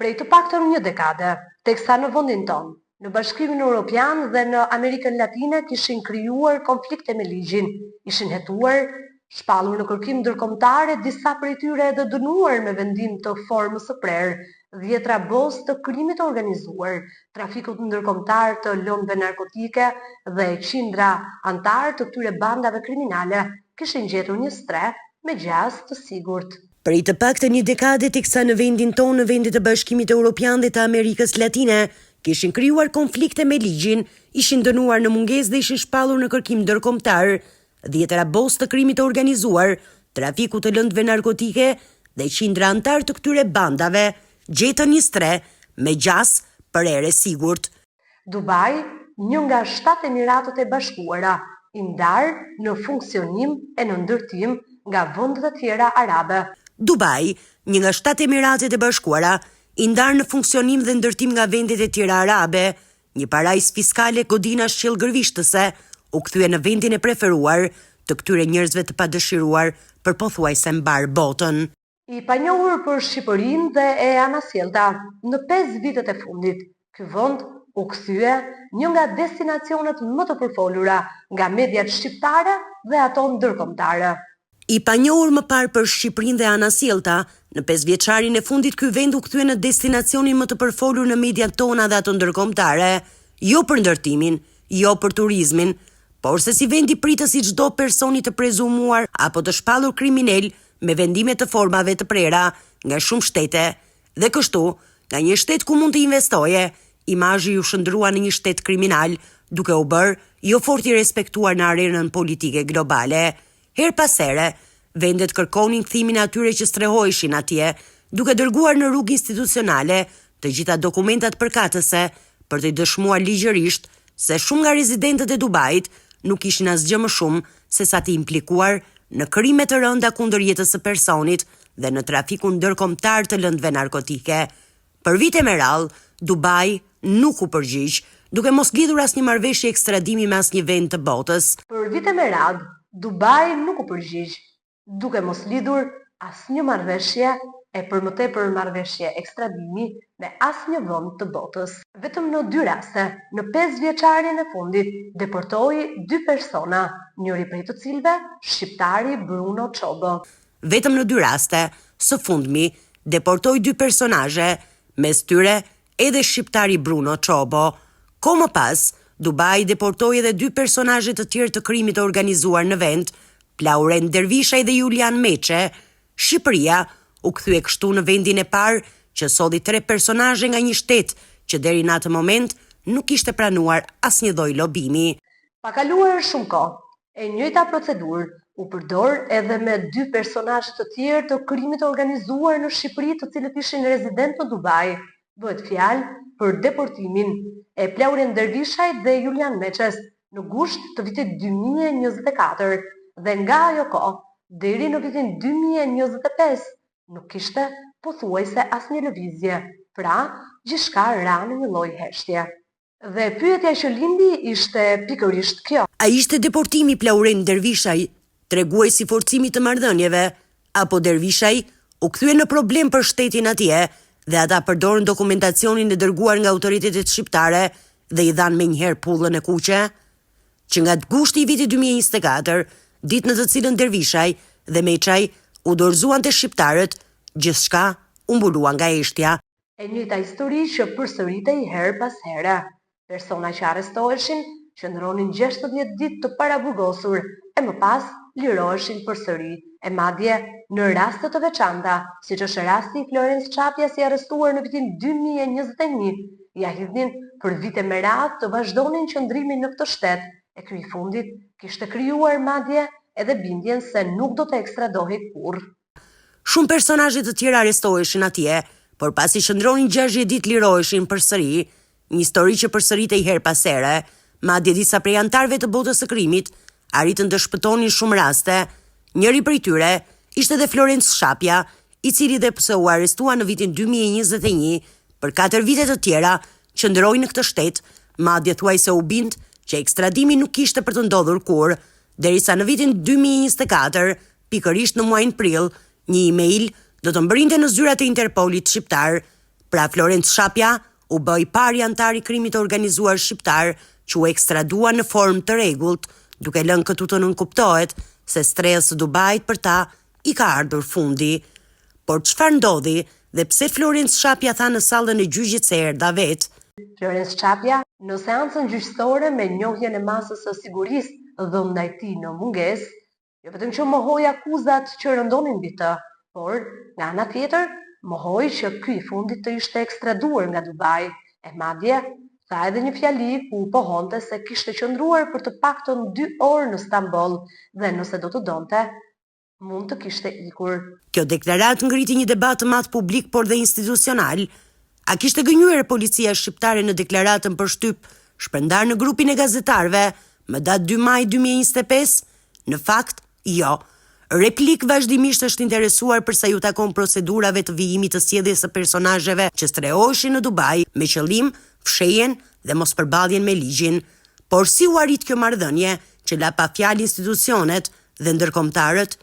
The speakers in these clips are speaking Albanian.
prej të paktën një dekade, teksa në vendin tonë, në Bashkimin Evropian dhe në Amerikën Latine kishin krijuar konflikte me ligjin, ishin hetuar, shpallur në kërkim ndërkombëtare, disa prej tyre edhe dënuar me vendim të formës së prerë, dhjetra bos të krimit të organizuar, trafikut ndërkombëtar të lëndëve narkotike dhe qindra antar të këtyre bandave kriminale kishin gjetur një stre me gjas të sigurt. Prej të paktën një dekade teksa në vendin tonë, në vendet e Bashkimit Evropian dhe të Amerikës Latine, kishin krijuar konflikte me ligjin, ishin dënuar në mungesë dhe ishin shpallur në kërkim ndërkombëtar, dhjetëra bos të krimit të organizuar, trafiku të lëndëve narkotike dhe qindra antar të këtyre bandave gjetën një stre me gjas për ere sigurt. Dubai, një nga 7 Emiratët e Bashkuara, i ndarë në funksionim e në ndërtim nga vendet e tjera arabe. Dubai, një nga 7 Emiratet e Bashkuara, i ndarë në funksionim dhe ndërtim nga vendet e tjera arabe, një parajs fiskale godinash qellgërvishtëse, u kthye në vendin e preferuar të këtyre njerëzve të padëshiruar për pothuajse mbar botën. I panjohur për Shqipërinë dhe e anasjellta, në 5 vitet e fundit, ky vend u kthye një nga destinacionet më të përfolura nga mediat shqiptare dhe ato ndërkombëtare. I panjohur më parë për Shqipërinë dhe anasjellta, në 5 vjeçarin e fundit ky vend u kthye në destinacionin më të përfolur në mediat tona dhe ato ndërkombëtare, jo për ndërtimin, jo për turizmin, por se si vendi pritës i çdo personi të prezumuar apo të shpallur kriminal me vendime të formave të prera nga shumë shtete, dhe kështu, nga një shtet ku mund të investoje, imazhi u shndrua në një shtet kriminal, duke u bërë jo fort i respektuar në arenën politike globale. Her pas here, vendet kërkonin kthimin e atyre që strehoheshin atje, duke dërguar në rrugë institucionale të gjitha dokumentat përkatëse për të dëshmuar ligjërisht se shumë nga rezidentët e Dubait nuk ishin asgjë më shumë se sa të implikuar në krime të rënda kundër jetës së personit dhe në trafikun ndërkombëtar të lëndëve narkotike. Për vite me radhë, Dubai nuk u përgjigj, duke mos lidhur asnjë marrëveshje ekstradimi me asnjë vend të botës. Për vite me radhë, Dubai nuk u përgjigj, duke mos lidhur asnjë marrëveshje e për më tepër marrëveshje ekstradimi me asnjë vend të botës. Vetëm në 2 raste, në 5 vjeçarin e fundit, deportoi 2 persona, njëri prej të cilëve shqiptari Bruno Çobo. Vetëm në 2 raste, së fundmi, deportoi 2 personazhe, mes tyre edhe shqiptari Bruno Çobo. Ko më pas, Dubai deportoi edhe 2 personazhe të tjerë të krimit të organizuar në vend, Lauren Dervishaj dhe Julian Meçe. Shqipëria u kthye kështu në vendin e parë që solli 3 personazhe nga një shtet që deri në atë moment nuk kishte pranuar asnjë lloj lobimi. Pa kaluar shumë kohë, e njëjta procedurë u përdor edhe me 2 personazhe të tjerë të krimit të organizuar në Shqipëri, të cilët ishin rezident në Dubai. Bëhet fjalë për deportimin e Lauren Dervishaj dhe Julian Meçes në gusht të vitit 2024 dhe nga ajo kohë deri në vitin 2025 nuk kishte pothuajse asnjë lëvizje, pra gjithçka ra në një lloj heshtje. Dhe pyetja që lindi ishte pikërisht kjo. A ishte deportimi Lauren Dervishaj treguesi forcimit të marrëdhënieve, apo Dervishaj u kthye në problem për shtetin atje dhe ata përdorën dokumentacionin e dërguar nga autoritetet shqiptare dhe i dhanë menjëherë pullën e kuqe? Që nga gushti i vitit 2024, ditë në të cilën Dervishaj dhe Meçaj u dorëzuan te shqiptarët, gjithçka u mbulua nga eshtja. E njëjta histori që përsëritej her pas here. Persona që arrestoheshin qëndronin 16 ditë të paraburgosur e më pas liroheshin përsëri, e madje në raste të veçanta, siç është rasti i Florence Çapjas i arrestuar në vitin 2021, ja hidhnin për vite me radhë të vazhdonin qëndrimin në këtë shtet, e ky i fundit kishte krijuar madje edhe bindjen se nuk do të ekstradohej kurrë. Shumë personazhe të tjerë arrestoheshin atje, por pasi qëndronin 60 ditë liroheshin përsëri, një histori që përsëritej her pas here, madje disa prej antarëve të botës së krimit arritën të shpëtonin shumë raste. Njëri prej tyre ishte dhe Florence Çapja, i cili dhe pse u arrestua në vitin 2021, për 4 vite të tjera qëndroi në këtë shtet, madje thuajse u bind që ekstradimi nuk kishte për të ndodhur kurrë, derisa në vitin 2024, pikërisht në muajin prill, një email do të mbërrinte në zyrat e Interpolit shqiptar, Pra Florenc Shapja u bë pari antar i krimit të organizuar shqiptar që u ekstradua në formë të rregullt, duke lënë këtu të nënkuptohet se stresi Dubait për ta i ka ardhur fundi. Por çfarë ndodhi dhe pse Florenc Shapja tha në sallën e gjyqit se erdha vetë? Florenc Shapja në seancën gjyqësore me njohjen e masës së sigurisë dhe ndaj tij në mungesë, jo vetëm që mohoi akuzat që rëndonin mbi të, por nga ana tjetër mohoi që ky i fundit të ishte ekstraduar nga Dubai, e madje tha edhe një fjali ku pohonte se kishte qëndruar për të paktën 2 orë në Stamboll dhe nëse do të donte, mund të kishte ikur. Kjo deklaratë ngriti një debat të madh publik por dhe institucional. A kishte gënjur policia shqiptare në deklaratën për shtyp shpërndar në grupin e gazetarëve më datë 2 maj 2025? Në fakt, jo. Replik vazhdimisht është interesuar përsa ju takon procedurave të vijimit të sjelljes së personazheve që strehoheshin në Dubai me qëllim fshehjen dhe mos përballjen me ligjin. Por si u arrit kjo marrëdhënie që la pa fjalë institucionet dhe ndërkombëtarët?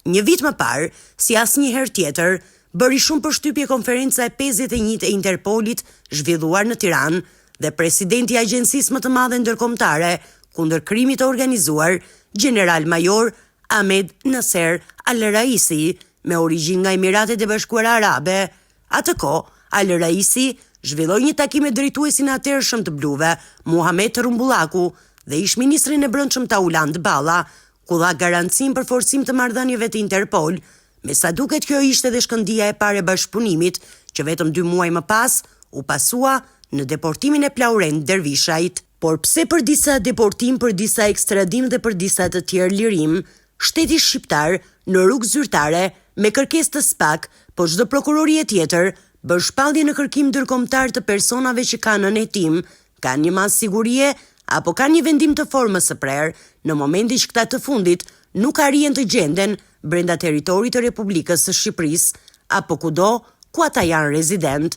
Një vit më parë, si asnjëherë tjetër, bëri shumë përshtypje konferenca e 51 e Interpolit zhvilluar në Tiranë dhe presidenti i agjencisë më të madhe ndërkombëtare kundër krimit të organizuar, General Major Ahmed Nasser Al-Raisi, me origjinë nga Emiratet e Bashkuara Arabe. Atë kohë, Al-Raisi zhvilloi një takim me drejtuesin e atëhershëm të bluve, Muhamet Rumbullaku, dhe ish-ministrin e brendshëm Tauland Balla, ku dha garancim për forcim të marrëdhënieve të Interpol. Me sa duket kjo ishte dhe shkëndija e parë e bashkëpunimit, që vetëm 2 muaj më pas u pasua në deportimin e Plaurent Dervishait. Por pse për disa deportim, për disa ekstradim dhe për disa të tjerë lirim, shteti shqiptar në rrugë zyrtare me kërkesë të SPAK, po çdo prokurorie tjetër bën shpallje në kërkim ndërkombëtar të personave që kanë në hetim, kanë një masë sigurie apo kanë një vendim të formës së prerë, në momentin që këta të fundit nuk arrijen të gjenden brenda territorit të Republikës së Shqipërisë apo kudo ku ata janë rezident.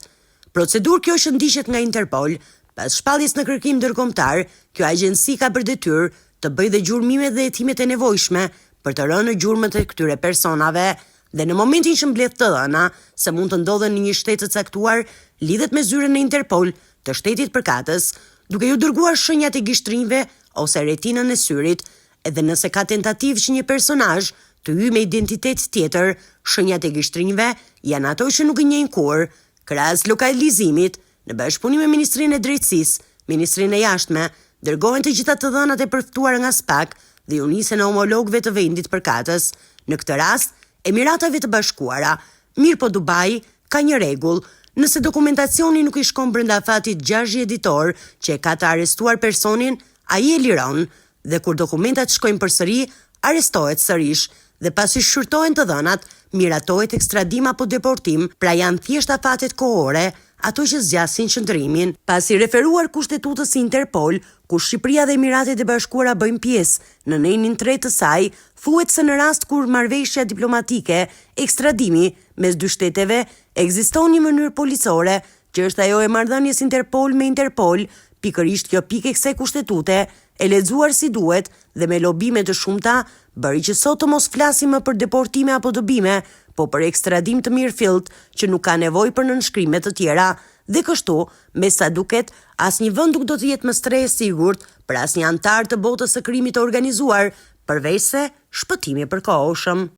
Procedurë kjo shëndishet nga Interpol. Pas shpalljes në kërkim ndërkombëtar, kjo agjenci ka për detyrë të bëjë dhe gjurmimet dhe hetimet e nevojshme për të rënë në gjurmët e këtyre personave, dhe në momentin që mbledh të dhëna se mund të ndodhen në një shtet të caktuar, lidhet me zyrën e Interpol të shtetit përkatës, duke ju dërguar shenjat e gishtrinjve ose retinën e syrit, edhe nëse ka tentativë që një personazh të hyjë me identitet tjetër, shenjat e gishtrinjve janë ato që nuk njejnë kurrë. Krahas lokalizimit, në bashkëpunim me Ministrinë e Drejtësisë, Ministrinë e Jashtme, dërgohen të gjitha të dhënat e përftuara nga SPAK dhe ju nisen e homologëve të vendit përkatës. Në këtë rast, Emirateve të Bashkuara, mirë po Dubai ka një rregull. Nëse dokumentacioni nuk i shkon brenda fatit 6 editor që e ka të arrestuar personin, ai e liron, dhe kur dokumentat shkojnë përsëri, arrestohet sërish, dhe pasi shqyrtohen të dhënat, miratohet ekstradim apo deportim, pra janë thjesht afatet kohore, ato që zgjasin qëndrimin. Pasi referuar kushtetutës Interpol, ku Shqipëria dhe Emiratet e Bashkuara bëjnë pjesë në nenin 3 të saj, thuhet se në rast kur marrëveshja diplomatike, ekstradimi mes 2 shteteve, ekziston një mënyrë policore, që është ajo e marrëdhënies Interpol me Interpol, pikërisht kjo pikë e kësaj kushtetute, e lexuar si duhet dhe me lobime të shumta, bëri që sot të mos flasim më për deportime apo dëbime, po për ekstradim të mirëfillt që nuk ka nevojë për nënshkrime të tjera, dhe kështu, me sa duket, asnjë vend nuk do të jetë më stres sigurt për asnjë antar të botës së krimit të organizuar, përveç se shpëtimi përkohshëm.